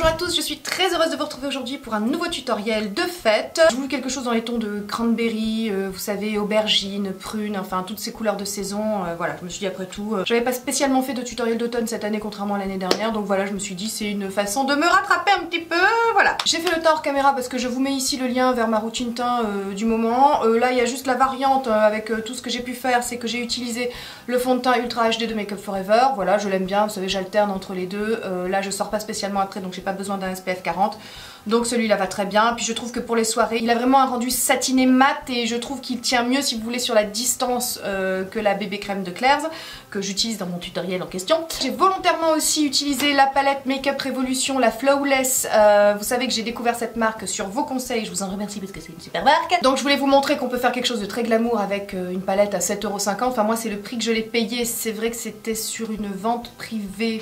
Bonjour à tous, je suis très heureuse de vous retrouver aujourd'hui pour un nouveau tutoriel de fête. Je voulais quelque chose dans les tons de cranberry, vous savez, aubergine, prune, enfin toutes ces couleurs de saison. Voilà, je me suis dit après tout, j'avais pas spécialement fait de tutoriel d'automne cette année contrairement à l'année dernière, donc voilà, je me suis dit c'est une façon de me rattraper un petit peu, voilà. J'ai fait le temps hors caméra parce que je vous mets ici le lien vers ma routine teint du moment. Là il y a juste la variante avec tout ce que j'ai pu faire, c'est que j'ai utilisé le fond de teint Ultra HD de Make Up For Ever. Voilà, je l'aime bien, vous savez, j'alterne entre les deux. Là je sors pas spécialement après, donc j'ai pas besoin d'un SPF 40, donc celui-là va très bien. Puis je trouve que pour les soirées, il a vraiment un rendu satiné mat et je trouve qu'il tient mieux si vous voulez sur la distance que la bébé crème de Claire's que j'utilise dans mon tutoriel en question. J'ai volontairement aussi utilisé la palette Make Up Revolution, la Flawless. Vous savez que j'ai découvert cette marque sur vos conseils, je vous en remercie parce que c'est une super marque. Donc je voulais vous montrer qu'on peut faire quelque chose de très glamour avec une palette à 7,50 €. Enfin moi c'est le prix que je l'ai payé, c'est vrai que c'était sur une vente privée.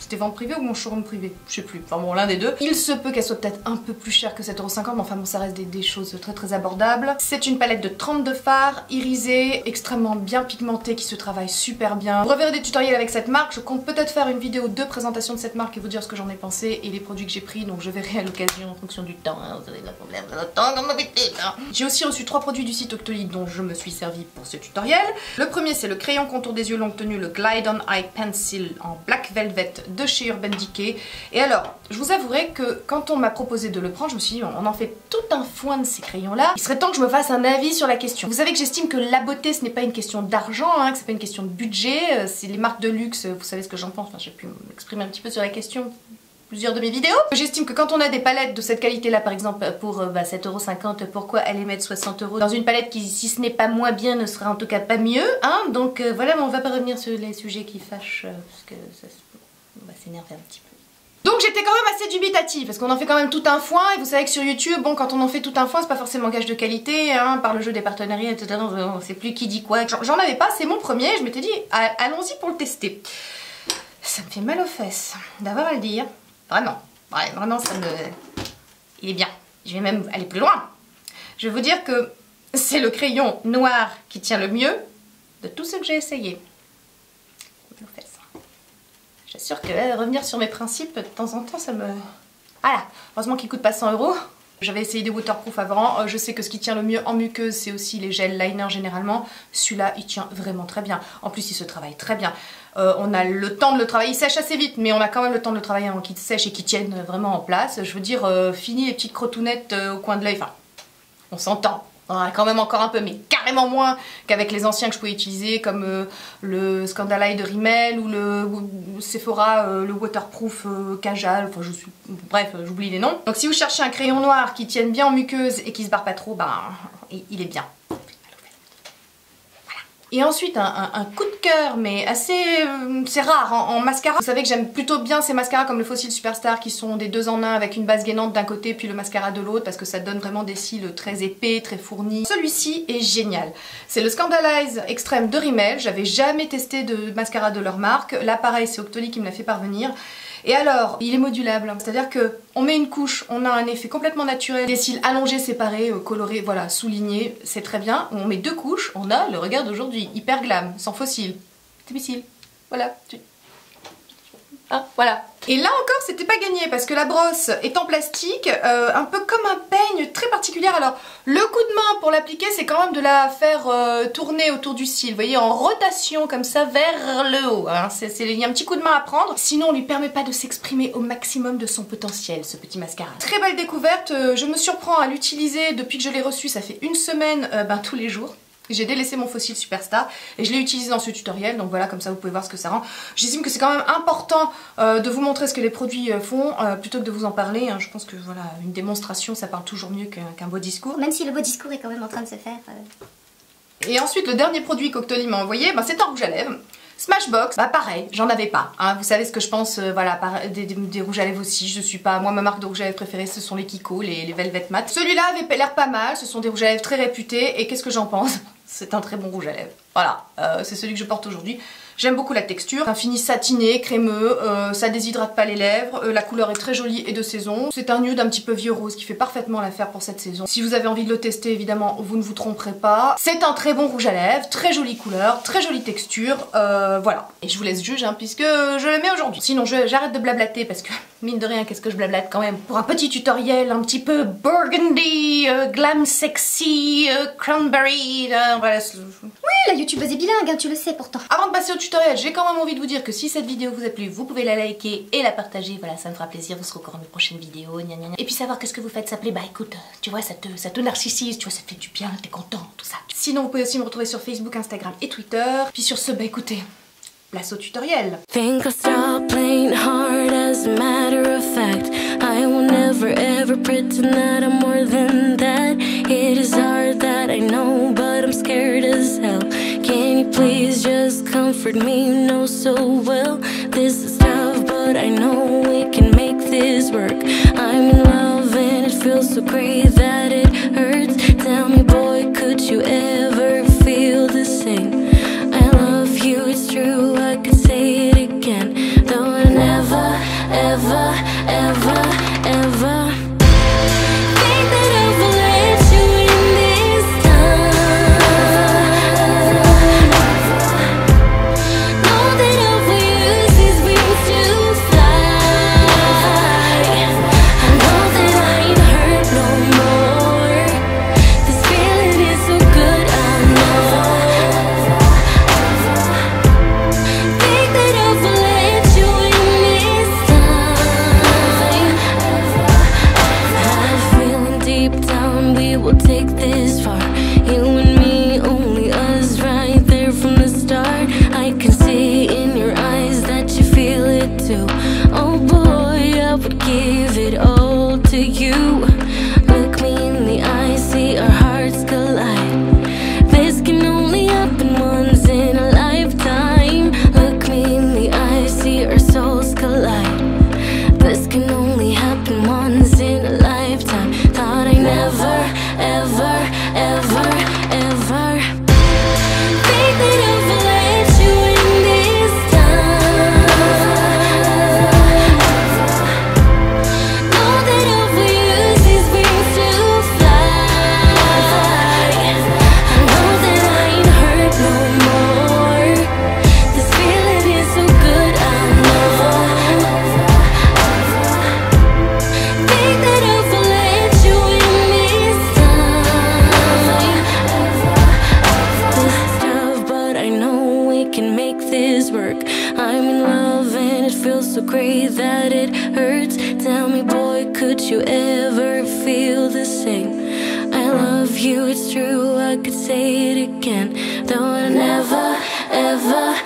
C'était vente privée ou mon showroom privé? Je sais plus, enfin bon, l'un des deux. Il se peut qu'elle soit peut-être un peu plus chère que 7,50 €, mais enfin bon, ça reste des choses très abordables. C'est une palette de 32 fards, irisée, extrêmement bien pigmentée, qui se travaille super bien. Vous reverrez des tutoriels avec cette marque, je compte peut-être faire une vidéo de présentation de cette marque et vous dire ce que j'en ai pensé et les produits que j'ai pris, donc je verrai à l'occasion en fonction du temps, hein. Vous avez le problème de notre temps comme d'habitude, hein. J'ai aussi reçu 3 produits du site Octoly dont je me suis servi pour ce tutoriel. Le premier c'est le crayon contour des yeux longue tenue, le Glide On Eye Pencil en Black Velvet de chez Urban Decay. Et alors, je vous avouerai que quand on m'a proposé de le prendre, je me suis dit on en fait tout un foin de ces crayons là. Il serait temps que je me fasse un avis sur la question. Vous savez que j'estime que la beauté ce n'est pas une question d'argent, hein, que c'est pas une question de budget. C'est les marques de luxe, vous savez ce que j'en pense, enfin, j'ai pu m'exprimer un petit peu sur la question plusieurs de mes vidéos. J'estime que quand on a des palettes de cette qualité là par exemple pour 7,50 €, pourquoi aller mettre 60 € dans une palette qui si ce n'est pas moins bien ne sera en tout cas pas mieux, hein. Donc voilà, mais on va pas revenir sur les sujets qui fâchent parce que ça on va s'énerver un petit peu. Donc j'étais quand même assez dubitative parce qu'on en fait quand même tout un foin et vous savez que sur YouTube, bon quand on en fait tout un foin c'est pas forcément gage de qualité, hein, par le jeu des partenariats etc. On sait plus qui dit quoi. J'en avais pas, c'est mon premier, je m'étais dit allons-y pour le tester. Ça me fait mal aux fesses d'avoir à le dire. Vraiment, ouais, vraiment ça me... Il est bien. Je vais même aller plus loin. Je vais vous dire que c'est le crayon noir qui tient le mieux de tout ce que j'ai essayé. J'assure que revenir sur mes principes de temps en temps ça me... Voilà, heureusement qu'il coûte pas 100 €. J'avais essayé des waterproof avant, je sais que ce qui tient le mieux en muqueuse c'est aussi les gels liner généralement. Celui-là il tient vraiment très bien, en plus il se travaille très bien. On a le temps de le travailler, il sèche assez vite mais on a quand même le temps de le travailler avant qu'il sèche et qu'il tienne vraiment en place. Je veux dire, fini les petites crotounettes au coin de l'œil, enfin on s'entend. On en a quand même encore un peu, mais carrément moins qu'avec les anciens que je pouvais utiliser, comme le Scandal Eye de Rimmel ou le Sephora, le Waterproof Kajal, enfin bref, j'oublie les noms. Donc si vous cherchez un crayon noir qui tienne bien en muqueuse et qui se barre pas trop, ben il est bien. Et ensuite un coup de cœur, mais assez... c'est rare en mascara. Vous savez que j'aime plutôt bien ces mascaras comme le Fossil Superstar qui sont des 2 en 1 avec une base gainante d'un côté puis le mascara de l'autre parce que ça donne vraiment des cils très épais, très fournis. Celui-ci est génial. C'est le Scandalize Extreme de Rimmel. J'avais jamais testé de mascara de leur marque. Là pareil, c'est Octoly qui me l'a fait parvenir. Et alors, il est modulable, c'est-à-dire que on met une couche, on a un effet complètement naturel, des cils allongés, séparés, colorés, voilà, soulignés, c'est très bien. On met 2 couches, on a le regard d'aujourd'hui, hyper glam, sans faux cils. C'est mes cils, voilà. Ah, voilà. Et là encore c'était pas gagné parce que la brosse est en plastique, un peu comme un peigne très particulier. Alors le coup de main pour l'appliquer c'est quand même de la faire tourner autour du cil, vous voyez, en rotation comme ça vers le haut, hein. Il y a un petit coup de main à prendre, sinon on lui permet pas de s'exprimer au maximum de son potentiel ce petit mascara. Très belle découverte, je me surprends à l'utiliser depuis que je l'ai reçu, ça fait une semaine, tous les jours. J'ai délaissé mon Fossil Superstar et je l'ai utilisé dans ce tutoriel, donc voilà, comme ça vous pouvez voir ce que ça rend. J'estime que c'est quand même important de vous montrer ce que les produits font plutôt que de vous en parler, hein. Je pense que voilà, une démonstration ça parle toujours mieux qu'un beau discours. Même si le beau discours est quand même en train de se faire. Et ensuite le dernier produit qu'Octoly m'a envoyé, c'est un rouge à lèvres. Smashbox, pareil, j'en avais pas, hein. Vous savez ce que je pense, voilà, des rouges à lèvres aussi, je suis pas, moi ma marque de rouge à lèvres préférée ce sont les Kiko, les Velvet Matte. Celui-là avait l'air pas mal, ce sont des rouges à lèvres très réputés et qu'est-ce que j'en pense? C'est un très bon rouge à lèvres. Voilà, c'est celui que je porte aujourd'hui. J'aime beaucoup la texture, un fini satiné, crémeux, ça déshydrate pas les lèvres, la couleur est très jolie et de saison. C'est un nude un petit peu vieux rose qui fait parfaitement l'affaire pour cette saison. Si vous avez envie de le tester, évidemment, vous ne vous tromperez pas. C'est un très bon rouge à lèvres, très jolie couleur, très jolie texture, voilà. Et je vous laisse juger hein, puisque je le mets aujourd'hui. Sinon j'arrête de blablater parce que mine de rien, qu'est-ce que je blablate quand même. Pour un petit tutoriel un petit peu burgundy, glam sexy, cranberry, voilà. Oui, la youtubeuse est bilingue, hein, tu le sais pourtant. Avant de passer au tutoriel, j'ai quand même envie de vous dire que si cette vidéo vous a plu, vous pouvez la liker et la partager, voilà, ça me fera plaisir, vous serez au courant de mes prochaines vidéos, gna gna gna. Et puis savoir qu'est-ce que vous faites, ça plaît, bah écoute, tu vois, ça te narcissise, tu vois, ça te fait du bien, t'es content, tout ça. Sinon, vous pouvez aussi me retrouver sur Facebook, Instagram et Twitter. Puis sur ce, bah écoutez, place au tutoriel. Think I'll stop playing hard as a matter of fact. I will never ever pretend that I'm more than that. It is hard that I know, but I'm scared as hell. Can you please just comfort me? You know so well this is tough, but I know we can make this work. I'm in love and it feels so great that it hurts. Tell me boy, could you ever feel the same? I love you, it's true, I could say it again. Though I never, ever, ever, ever think that I will let you in this time. Know that I will use these wings to fly. I know that I ain't hurt no more. This feeling is so good, I know. Think that I will let you in this time. I have a feeling deep down we will take this far. You and me, only us, right there from the start. I can see in your eyes that you feel it too. Oh boy, I would give it all to you. Look me in the eyes, see our hearts collide. This can only happen once in a lifetime. Look me in the eyes, see our souls collide. This can only happen once in a lifetime. Thought I never, ever, ever, ever think that I will let you in this time. Know that I will use these wings to fly. I know that I ain't hurt no more. This feeling is so good, I know. Think that I will let you in this time. This is tough, but I know we can make this work. I'm in love and it feels so great that it hurts. Tell me boy, could you ever feel the same? I love you, it's true, I could say it again. Though I never, ever,